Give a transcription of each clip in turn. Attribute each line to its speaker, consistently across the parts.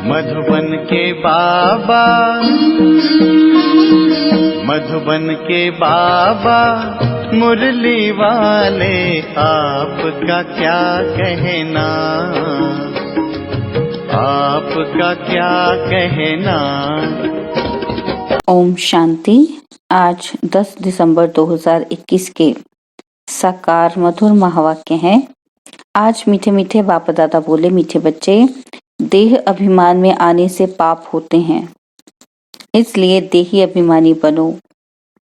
Speaker 1: मधुबन के बाबा, मधुबन के बाबा मुरली वाले, आपका क्या कहना, आपका क्या कहना।
Speaker 2: ओम शांति। आज 10 दिसंबर 2021 के साकार मधुर महावाक्य हैं। आज मीठे मीठे बाप दादा बोले, मीठे बच्चे, देह अभिमान में आने से पाप होते हैं, इसलिए देही अभिमानी बनो।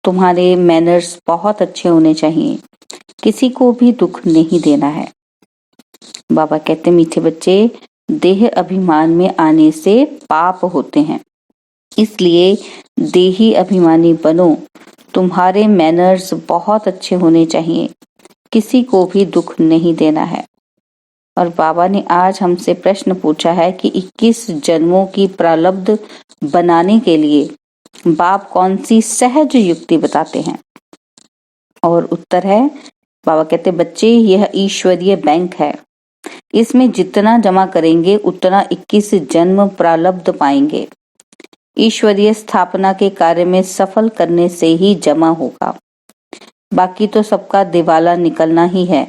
Speaker 2: तुम्हारे मैनर्स बहुत अच्छे होने चाहिए, किसी को भी दुख नहीं देना है। बाबा कहते, मीठे बच्चे, देह अभिमान में आने से पाप होते हैं, इसलिए देही अभिमानी बनो। तुम्हारे मैनर्स बहुत अच्छे होने चाहिए, किसी को भी दुख नहीं देना है। और बाबा ने आज हमसे प्रश्न पूछा है कि 21 जन्मों की प्रारब्ध बनाने के लिए बाप कौन सी सहज युक्ति बताते हैं। और उत्तर है, बाबा कहते, बच्चे, यह ईश्वरीय बैंक है, इसमें जितना जमा करेंगे उतना 21 जन्म प्रारब्ध पाएंगे। ईश्वरीय स्थापना के कार्य में सफल करने से ही जमा होगा, बाकी तो सबका दिवाला निकलना ही है।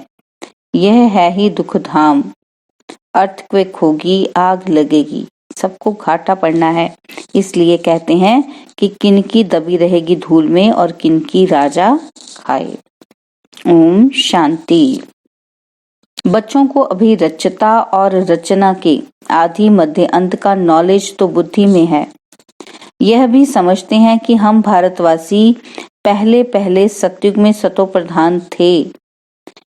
Speaker 2: यह है ही दुख धाम, अर्थक्वेक होगी, आग लगेगी, सबको घाटा पड़ना है। इसलिए कहते हैं कि किनकी दबी रहेगी धूल में और किनकी राजा खाए। ओम शांति। बच्चों को अभी रचता और रचना के आदि मध्य अंत का नॉलेज तो बुद्धि में है। यह भी समझते हैं कि हम भारतवासी पहले पहले सतयुग में सतो प्रधान थे।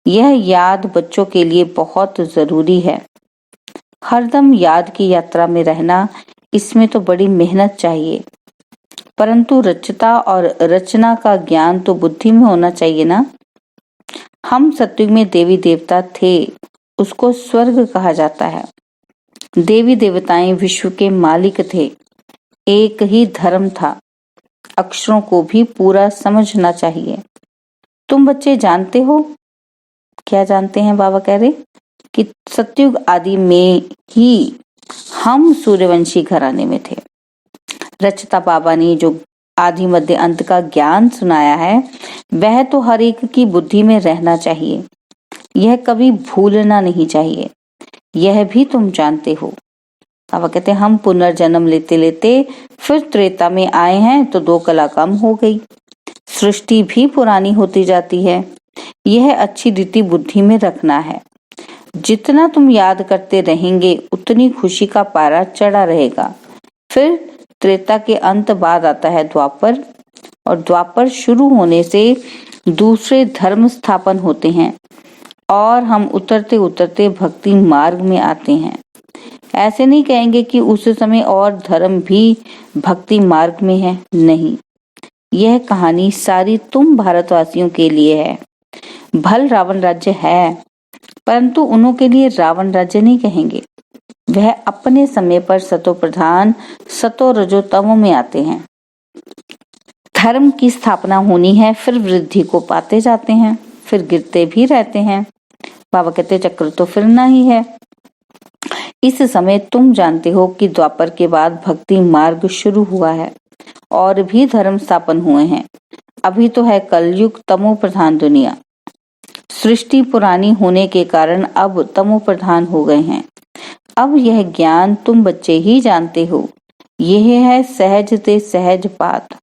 Speaker 2: यह याद बच्चों के लिए बहुत जरूरी है। हरदम याद की यात्रा में रहना, इसमें तो बड़ी मेहनत चाहिए, परंतु रचता और रचना का ज्ञान तो बुद्धि में होना चाहिए ना। हम सतयुग में देवी देवता थे, उसको स्वर्ग कहा जाता है। देवी देवताएं विश्व के मालिक थे, एक ही धर्म था। अक्षरों को भी पूरा समझना चाहिए। तुम बच्चे जानते हो, क्या जानते हैं? बाबा कह रहे कि सतयुग आदि में ही हम सूर्यवंशी घराने में थे। रचता बाबा ने जो आदि मध्य अंत का ज्ञान सुनाया है, वह तो हर एक की बुद्धि में रहना चाहिए, यह कभी भूलना नहीं चाहिए। यह भी तुम जानते हो। बाबा कहते, हम पुनर्जन्म लेते लेते फिर त्रेता में आए हैं तो 2 कला कम हो गई, सृष्टि भी पुरानी होती जाती है। यह अच्छी रीति बुद्धि में रखना है। जितना तुम याद करते रहेंगे उतनी खुशी का पारा चढ़ा रहेगा। फिर त्रेता के अंत बाद आता है द्वापर, और द्वापर शुरू होने से दूसरे धर्म स्थापन होते हैं और हम उतरते उतरते भक्ति मार्ग में आते हैं। ऐसे नहीं कहेंगे कि उस समय और धर्म भी भक्ति मार्ग में है, नहीं। यह कहानी सारी तुम भारतवासियों के लिए है। भल रावण राज्य है, परंतु उन्हों के लिए रावण राज्य नहीं कहेंगे। वह अपने समय पर सतो प्रधान सतो रजो तमो में आते हैं। धर्म की स्थापना होनी है, फिर वृद्धि को पाते जाते हैं, फिर गिरते भी रहते हैं। बाबा कहते, चक्र तो फिरना ही है। इस समय तुम जानते हो कि द्वापर के बाद भक्ति मार्ग शुरू हुआ है और भी धर्म स्थापन हुए हैं। अभी तो है कलयुग तमो प्रधान दुनिया। सृष्टि पुरानी होने के कारण अब तमो प्रधान हो गए हैं। अब यह ज्ञान तुम बच्चे ही जानते हो। यह है सहज ते सहज बात,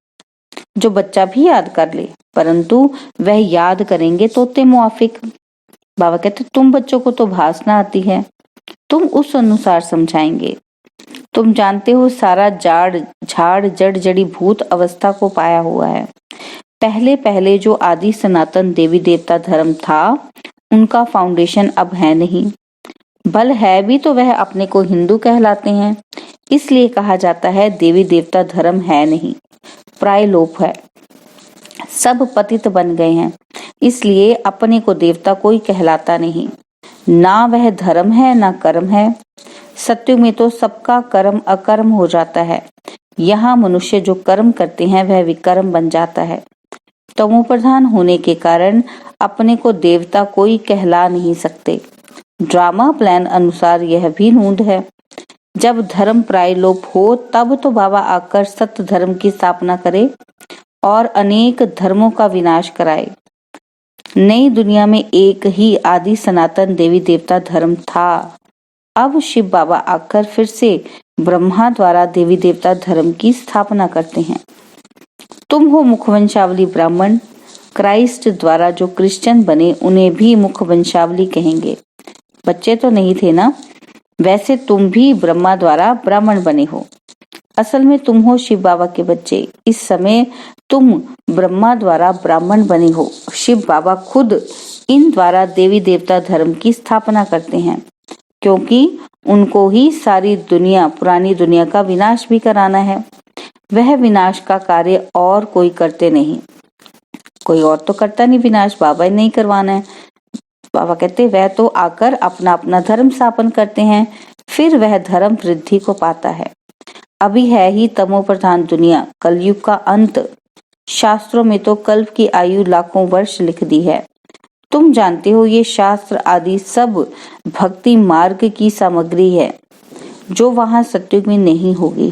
Speaker 2: जो बच्चा भी याद कर ले, परंतु वह याद करेंगे तोते मुआफिक। बाबा कहते, तुम बच्चों को तो भाषा आती है, तुम उस अनुसार समझाएंगे। तुम जानते हो सारा झाड़ जड़ जड़ी भूत अवस्था को पाया हुआ है। पहले पहले जो आदि सनातन देवी देवता धर्म था, उनका फाउंडेशन अब है नहीं। बल है भी तो वह अपने को हिंदू कहलाते हैं, इसलिए कहा जाता है देवी देवता धर्म है नहीं, प्राय लोप है। सब पतित बन गए हैं, इसलिए अपने को देवता कोई कहलाता नहीं। ना वह धर्म है ना कर्म है। सत्युग में तो सबका कर्म अकर्म हो जाता है। यहाँ मनुष्य जो कर्म करते हैं वह विकर्म बन जाता है। तमो प्रधान होने के कारण अपने को देवता कोई कहला नहीं सकते। ड्रामा प्लान अनुसार यह भी नूंद है। जब धर्म प्रायलोप हो तब तो बाबा आकर सत्य धर्म की स्थापना करे और अनेक धर्मों का विनाश कराए। नई दुनिया में एक ही आदि सनातन देवी देवता धर्म था। अब शिव बाबा आकर फिर से ब्रह्मा द्वारा देवी देवता धर्म की स्थापना करते हैं। तुम हो मुखवंशावली ब्राह्मण, क्राइस्ट द्वारा जो क्रिश्चियन बने उन्हें भी मुखवंशावली कहेंगे। बच्चे तो नहीं थे ना, वैसे तुम भी ब्रह्मा द्वारा ब्राह्मण बने हो। असल में तुम हो शिव बाबा के बच्चे। इस समय तुम ब्रह्मा द्वारा ब्राह्मण बने हो। शिव बाबा खुद इन द्वारा देवी देवता धर्म की स्थापना करते हैं, क्योंकि उनको ही सारी दुनिया, पुरानी दुनिया का विनाश भी कराना है। वह विनाश का कार्य और कोई करते नहीं, कोई और तो करता नहीं विनाश, बाबा ही नहीं करवाना है। बाबा कहते वह तो आकर अपना अपना धर्म स्थापन करते हैं, फिर वह धर्म वृद्धि को पाता है। अभी है ही तमो प्रधान दुनिया, कलयुग का अंत। शास्त्रों में तो कल्प की आयु लाखों वर्ष लिख दी है। तुम जानते हो ये शास्त्र आदि सब भक्ति मार्ग की सामग्री है, जो वहां सत्युग में नहीं होगी।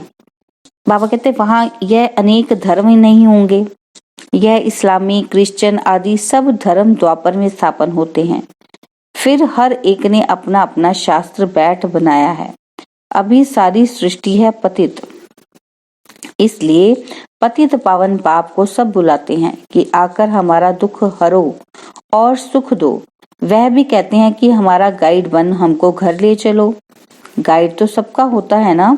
Speaker 2: बाबा कहते वहां यह अनेक धर्म ही नहीं होंगे। यह इस्लामी, क्रिश्चियन आदि सब धर्म द्वापर में स्थापन होते हैं। फिर हर एक ने अपना अपना शास्त्र बैठ बनाया है। अभी सारी सृष्टि है पतित, इसलिए पतित पावन बाप को सब बुलाते हैं कि आकर हमारा दुख हरो और सुख दो। वह भी कहते हैं कि हमारा गाइड बन हमको घर ले चलो। गाइड तो सबका होता है ना।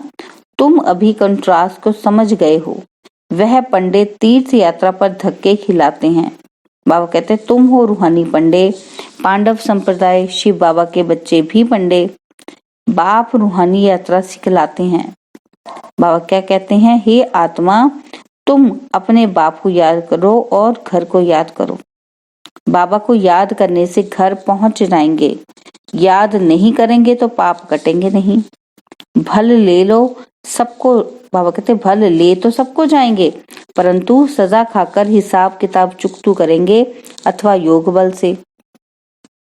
Speaker 2: तुम अभी कंट्रास्ट को समझ गए हो। वह पंडित तीर्थ यात्रा पर धक्के खिलाते हैं। बाबा कहते तुम हो रूहानी पंडे, पांडव संप्रदाय, शिव बाबा के बच्चे भी पंडे। बाप रूहानी यात्रा सिखलाते हैं। बाबा क्या कहते हैं, हे आत्मा तुम अपने बाप को याद करो और घर को याद करो। बाबा को याद करने से घर पहुंच जाएंगे। याद नहीं करेंगे तो पाप कटेंगे नहीं। भल ले लो सबको, बाबा कहते भल ले तो सबको जाएंगे, परंतु सजा खाकर हिसाब किताब चुकतू करेंगे अथवा योग बल से।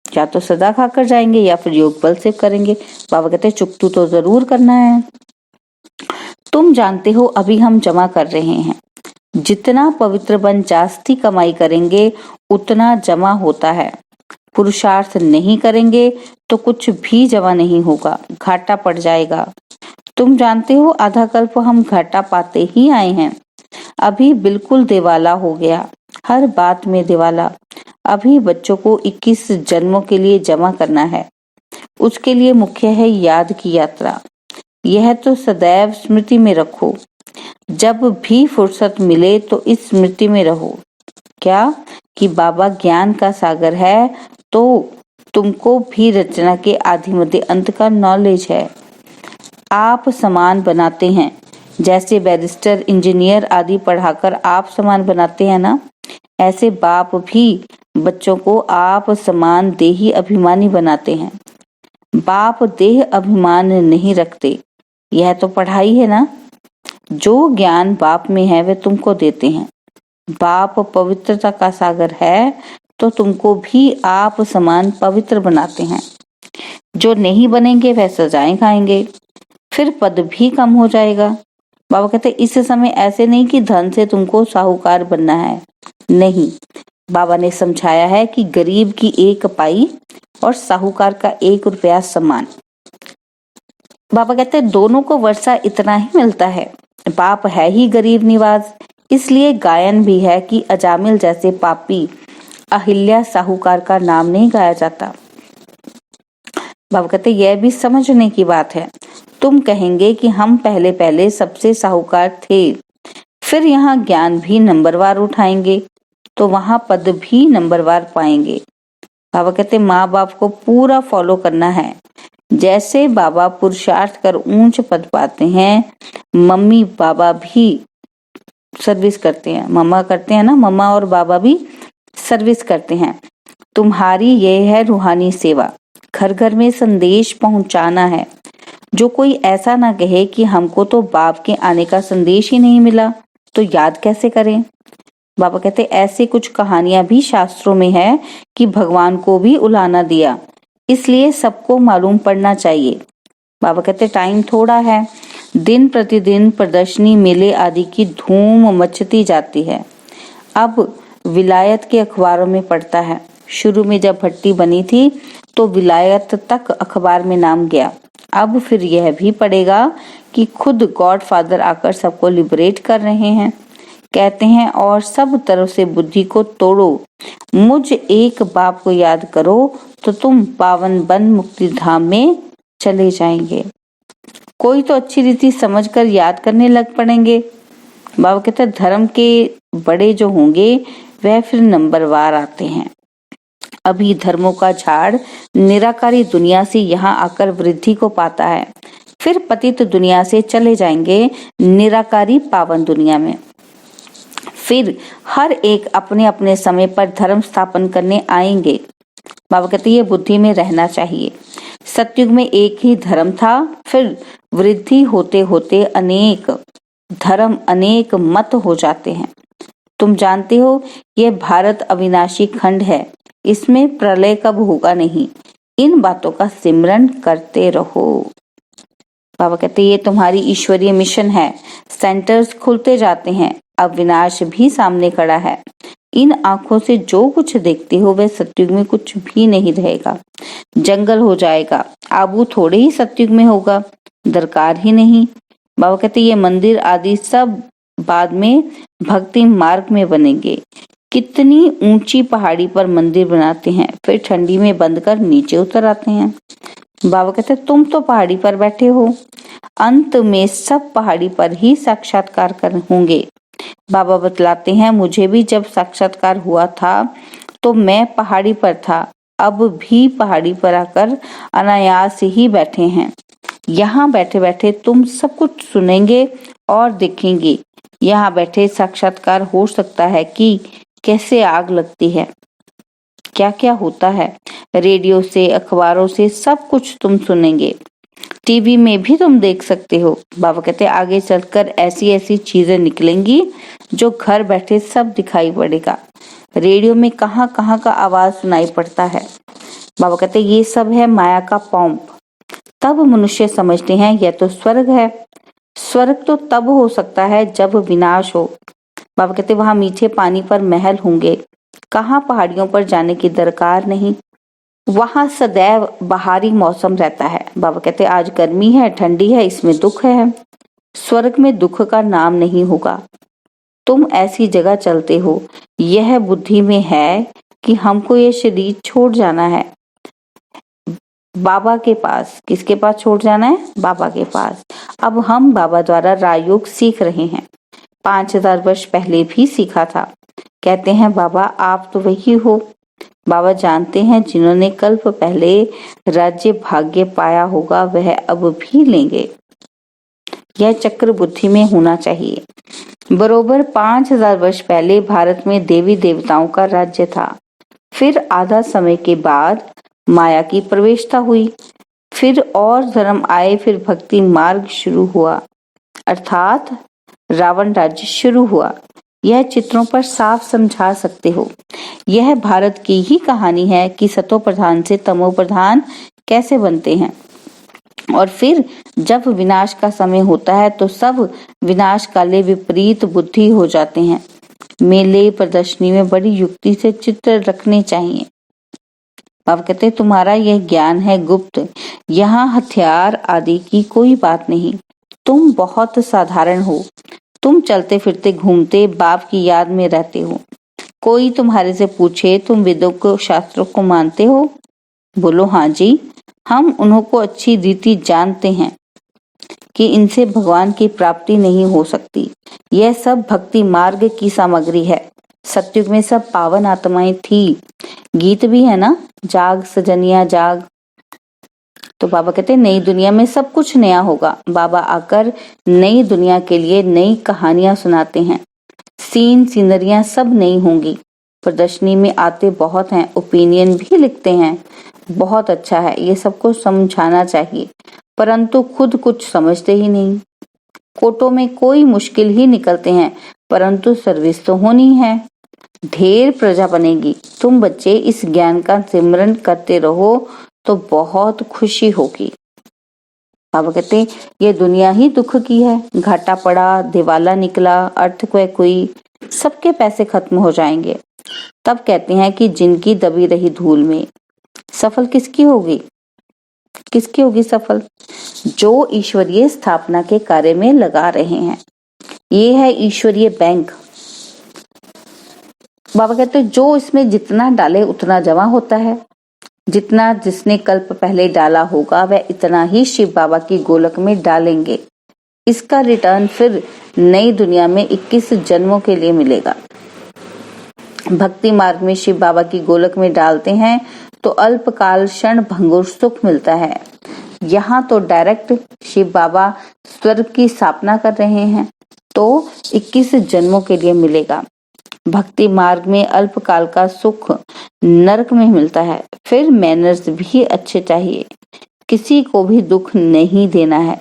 Speaker 2: या तो सजा खाकर जाएंगे या फिर योग बल से करेंगे। बाबा कहते चुकतू तो जरूर करना है। तुम जानते हो अभी हम जमा कर रहे हैं। जितना पवित्र बन जास्ती कमाई करेंगे उतना जमा होता है। पुरुषार्थ नहीं करेंगे तो कुछ भी जमा नहीं होगा, घाटा पड़ जाएगा। तुम जानते हो आधा कल्प हम घाटा पाते ही आए हैं। अभी बिल्कुल दिवाला हो गया, हर बात में दिवाला। अभी बच्चों को 21 जन्मों के लिए जमा करना है। उसके लिए मुख्य है याद की यात्रा। यह तो सदैव स्मृति में रखो। जब भी फुर्सत मिले तो इस स्मृति में रहो। क्या कि बाबा ज्ञान का सागर है, तो तुमको भी रचना के आदि मध्य अंत का नॉलेज है। आप समान बनाते हैं, जैसे बैरिस्टर, इंजीनियर आदि पढ़ाकर आप समान बनाते हैं ना, ऐसे बाप भी बच्चों को आप समान देही अभिमानी बनाते हैं। बाप देह अभिमान नहीं रखते, यह तो पढ़ाई है ना। जो ज्ञान बाप में है वे तुमको देते हैं। बाप पवित्रता का सागर है तो तुमको भी आप समान पवित्र बनाते हैं। जो नहीं बनेंगे वह सजाएं खाएंगे, फिर पद भी कम हो जाएगा। बाबा कहते इस समय ऐसे नहीं कि धन से तुमको साहूकार बनना है, नहीं। बाबा ने समझाया है कि गरीब की 1 पाई और साहूकार का 1 रुपया समान। बाबा कहते दोनों को वर्षा इतना ही मिलता है। बाप है ही गरीब निवाज, इसलिए गायन भी है कि अजामिल जैसे पापी अहिल्या साहूकार का नाम नहीं गाया जाता। बाबा कहते यह भी समझने की बात है। तुम कहेंगे कि हम पहले पहले सबसे साहूकार थे, फिर यहाँ ज्ञान भी नंबरवार उठाएंगे तो वहां पद भी नंबरवार पाएंगे। बाबा कहते माँ बाप को पूरा फॉलो करना है। जैसे बाबा पुरुषार्थ कर ऊंच पद पाते हैं, मम्मी बाबा भी सर्विस करते हैं। मम्मा करते हैं ना, मम्मा और बाबा भी सर्विस करते हैं। तुम्हारी ये है रूहानी सेवा, घर घर में संदेश पहुंचाना है। जो कोई ऐसा ना कहे कि हमको तो बाप के आने का संदेश ही नहीं मिला, तो याद कैसे करें। बाबा कहते ऐसे कुछ कहानियां भी शास्त्रों में है कि भगवान को भी उलाना दिया, इसलिए सबको मालूम पड़ना चाहिए। बाबा कहते टाइम थोड़ा है। दिन प्रतिदिन प्रदर्शनी, मेले आदि की धूम मचती जाती है। अब विलायत के अखबारों में पढ़ता है। शुरू में जब भट्टी बनी थी तो विलायत तक अखबार में नाम गया। अब फिर यह भी पड़ेगा कि खुद गॉडफादर आकर सबको लिबरेट कर रहे हैं, कहते हैं, और सब तरफ से बुद्धि को तोड़ो, मुझ एक बाप को याद करो तो तुम पावन बन मुक्ति धाम में चले जाएंगे। कोई तो अच्छी रीति समझकर याद करने लग पड़ेंगे। बाबा कहते हैं धर्म के बड़े जो होंगे वह फिर नंबरवार आते हैं। अभी धर्मों का झाड़ निराकारी दुनिया से यहाँ आकर वृद्धि को पाता है, फिर पतित दुनिया से चले जाएंगे निराकारी पावन दुनिया में। फिर हर एक अपने अपने समय पर धर्म स्थापन करने आएंगे। बाबा कहते ये बुद्धि में रहना चाहिए। सतयुग में एक ही धर्म था, फिर वृद्धि होते होते अनेक धर्म, अनेक मत हो जाते हैं। तुम जानते हो यह भारत अविनाशी खंड है, इसमें प्रलय कब होगा नहीं। इन बातों का सिमरन करते रहो। बाबा कहते ये तुम्हारी ईश्वरीय मिशन है। सेंटर्स खुलते जाते हैं, अब विनाश भी सामने खड़ा है। इन आंखों से जो कुछ देखते हो वह सतयुग में कुछ भी नहीं रहेगा, जंगल हो जाएगा। आबू थोड़े ही सतयुग में होगा, दरकार ही नहीं। बाबा कहते ये मंदिर आदि सब बाद में भक्ति मार्ग में बनेंगे। कितनी ऊंची पहाड़ी पर मंदिर बनाते हैं, फिर ठंडी में बंद कर नीचे उतर आते हैं। बाबा कहते तुम तो पहाड़ी पर बैठे हो, अंत में सब पहाड़ी पर ही साक्षात्कार कर होंगे। बाबा बतलाते हैं मुझे भी जब साक्षात्कार हुआ था तो मैं पहाड़ी पर था, अब भी पहाड़ी पर आकर अनायास ही बैठे हैं। यहाँ बैठे बैठे तुम सब कुछ सुनेंगे और देखेंगे। यहाँ बैठे साक्षात्कार हो सकता है कि कैसे आग लगती है, क्या क्या होता है। रेडियो से, अखबारों से सब कुछ तुम सुनेंगे, टीवी में भी तुम देख सकते हो। बाबा कहते आगे चलकर ऐसी ऐसी चीजें निकलेंगी जो घर बैठे सब दिखाई पड़ेगा। रेडियो में कहाँ कहाँ का आवाज सुनाई पड़ता है। बाबा कहते ये सब है माया का पॉम्प। तब मनुष्य समझते हैं यह तो स्वर्ग है। स्वर्ग तो तब हो सकता है जब विनाश हो। बाबा कहते वहां मीठे पानी पर महल होंगे, कहाँ पहाड़ियों पर जाने की दरकार नहीं, वहां सदैव बहारी मौसम रहता है। बाबा कहते आज गर्मी है, ठंडी है, इसमें दुख है। स्वर्ग में दुख का नाम नहीं होगा। तुम ऐसी जगह चलते हो, यह बुद्धि में है कि हमको ये शरीर छोड़ जाना है, बाबा के पास। किसके पास छोड़ जाना है? बाबा के पास। अब हम बाबा द्वारा राजयोग सीख रहे हैं, 5000 वर्ष पहले भी सीखा था। कहते हैं बाबा आप तो वही हो। बाबा जानते हैं जिन्होंने कल्प पहले राज्य भाग्य पाया होगा वह अब भी लेंगे। यह चक्र बुद्धि में होना चाहिए। बरोबर 5000 वर्ष पहले भारत में देवी देवताओं का राज्य था। फिर आधा समय के बाद माया की प्रवेशता हुई, फिर और धर्म आए, फिर भक्ति मार्ग शुरू हुआ, अर्थात रावण राज्य शुरू हुआ। यह चित्रों पर साफ समझा सकते हो। यह भारत की ही कहानी है कि सतो प्रधान से तमो प्रधान कैसे बनते हैं, और फिर जब विनाश का समय होता है तो सब विनाश काले विपरीत बुद्धि हो जाते हैं। मेले प्रदर्शनी में बड़ी युक्ति से चित्र रखने चाहिए। बाबा कहते तुम्हारा यह ज्ञान है गुप्त, यहाँ हथियार आदि की कोई बात नहीं। तुम बहुत साधारण हो, तुम चलते फिरते घूमते बाप की याद में रहते हो। कोई तुम्हारे से पूछे तुम वेदों को शास्त्रों को मानते हो? बोलो हाँ जी, हम उन्हों को अच्छी रीति जानते हैं कि इनसे भगवान की प्राप्ति नहीं हो सकती। यह सब भक्ति मार्ग की सामग्री है। सतयुग में सब पावन आत्माएं थी। गीत भी है ना, जाग सजनिया जाग। तो बाबा कहते नई दुनिया में सब कुछ नया होगा। बाबा आकर नई दुनिया के लिए नई कहानियां सुनाते हैं। सीन सीनरियां सब नई होंगी। प्रदर्शनी में आते बहुत हैं, ओपिनियन भी लिखते हैं, बहुत अच्छा है, ये सबको समझाना चाहिए, परंतु खुद कुछ समझते ही नहीं। कोटों में कोई मुश्किल ही निकलते हैं, परंतु सर्विस तो होनी है। ढेर प्रजा बनेगी। तुम बच्चे इस ज्ञान का सिमरन करते रहो तो बहुत खुशी होगी। बाबा कहते ये दुनिया ही दुख की है, घाटा पड़ा, दिवाला निकला, अर्थक्वेक हुई, सबके पैसे खत्म हो जाएंगे। तब कहते हैं कि जिनकी दबी रही धूल में सफल किसकी होगी? किसकी होगी सफल? जो ईश्वरीय स्थापना के कार्य में लगा रहे हैं। ये है ईश्वरीय बैंक। बाबा कहते जो इसमें जितना डाले उतना जमा होता है। जितना जिसने कल्प पहले डाला होगा वह इतना ही शिव बाबा की गोलक में डालेंगे। इसका रिटर्न फिर नई दुनिया में 21 जन्मों के लिए मिलेगा। भक्ति मार्ग में शिव बाबा की गोलक में डालते हैं तो अल्पकाल क्षण भंगुर सुख मिलता है। यहाँ तो डायरेक्ट शिव बाबा स्वर्ग की स्थापना कर रहे हैं तो 21 जन्मों के लिए मिलेगा। भक्ति मार्ग में अल्पकाल का सुख नरक में मिलता है। फिर मैनर्स भी अच्छे चाहिए, किसी को भी दुख नहीं देना है,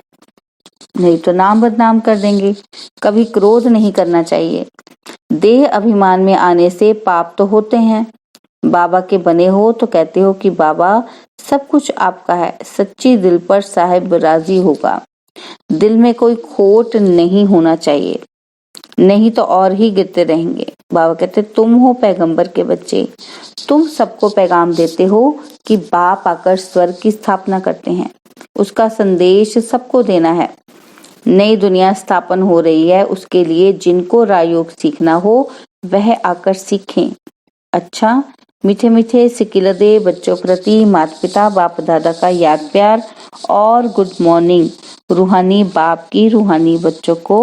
Speaker 2: नहीं तो नाम बदनाम कर देंगे। कभी क्रोध नहीं करना चाहिए। देह अभिमान में आने से पाप तो होते हैं। बाबा के बने हो तो कहते हो कि बाबा सब कुछ आपका है। सच्ची दिल पर साहिब राजी होगा। दिल में कोई खोट नहीं होना चाहिए, नहीं तो और ही गिरते रहेंगे। बाबा कहते तुम हो पैगंबर के बच्चे, तुम सबको पैगाम देते हो कि बाप आकर स्वर्ग की स्थापना करते हैं। उसका संदेश सबको देना है। नई दुनिया स्थापन हो रही है, उसके लिए जिनको राजयोग सीखना हो वह आकर सीखें। अच्छा, मीठे मीठे सिकिलदे बच्चों प्रति माता पिता बाप दादा का याद प्यार और गुड मॉर्निंग। रूहानी बाप की रूहानी बच्चों को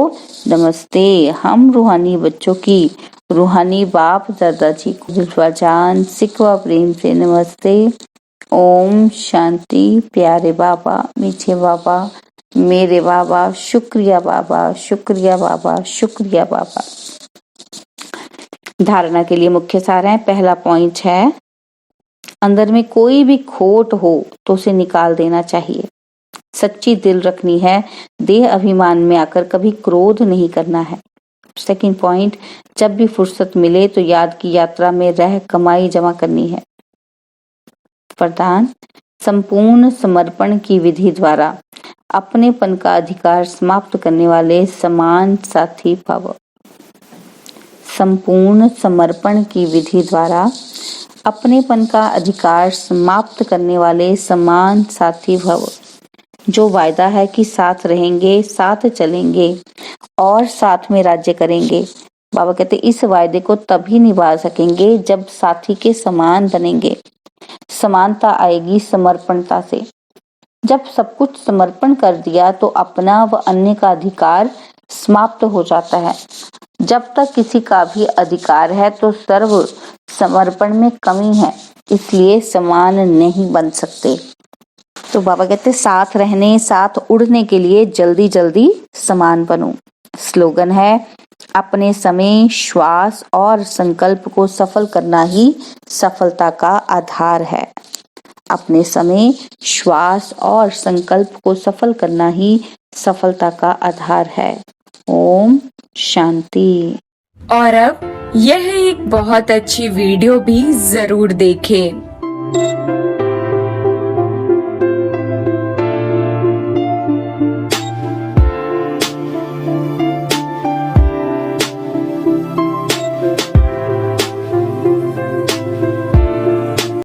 Speaker 2: नमस्ते। हम रूहानी बच्चों की रूहानी बाप दादाजी को दिलवा जान सिकवा प्रेम से नमस्ते। ओम शांति। प्यारे बाबा, मीठे बाबा, मेरे बाबा, शुक्रिया बाबा, शुक्रिया बाबा, शुक्रिया बाबा। धारणा के लिए मुख्य सार है। पहला पॉइंट है अंदर में कोई भी खोट हो तो उसे निकाल देना चाहिए। सच्ची दिल रखनी है। देह अभिमान में आकर कभी क्रोध नहीं करना है। सेकंड पॉइंट, जब भी फुर्सत मिले तो याद की यात्रा में रह कमाई जमा करनी है। वरदान, संपूर्ण समर्पण की विधि द्वारा अपनेपन का अधिकार समाप्त करने वाले समान साथी भव। संपूर्ण समर्पण की विधि द्वारा अपनेपन का अधिकार समाप्त करने वाले समान साथी भव। जो वायदा है कि साथ रहेंगे, साथ चलेंगे और साथ में राज्य करेंगे। बाबा कहते इस वायदे को तभी निभा सकेंगे जब साथी के समान बनेंगे। समानता आएगी समर्पणता से। जब सब कुछ समर्पण कर दिया तो अपना व अन्य का अधिकार समाप्त हो जाता है। जब तक किसी का भी अधिकार है तो सर्व समर्पण में कमी है, इसलिए समान नहीं बन सकते। तो बाबा कहते साथ रहने, साथ उड़ने के लिए जल्दी जल्दी समान बनो। स्लोगन है अपने समय, श्वास और संकल्प को सफल करना ही सफलता का आधार है। अपने समय, श्वास और संकल्प को सफल करना ही सफलता का आधार है। ओम शांति।
Speaker 3: और अब यह एक बहुत अच्छी वीडियो भी जरूर देखें।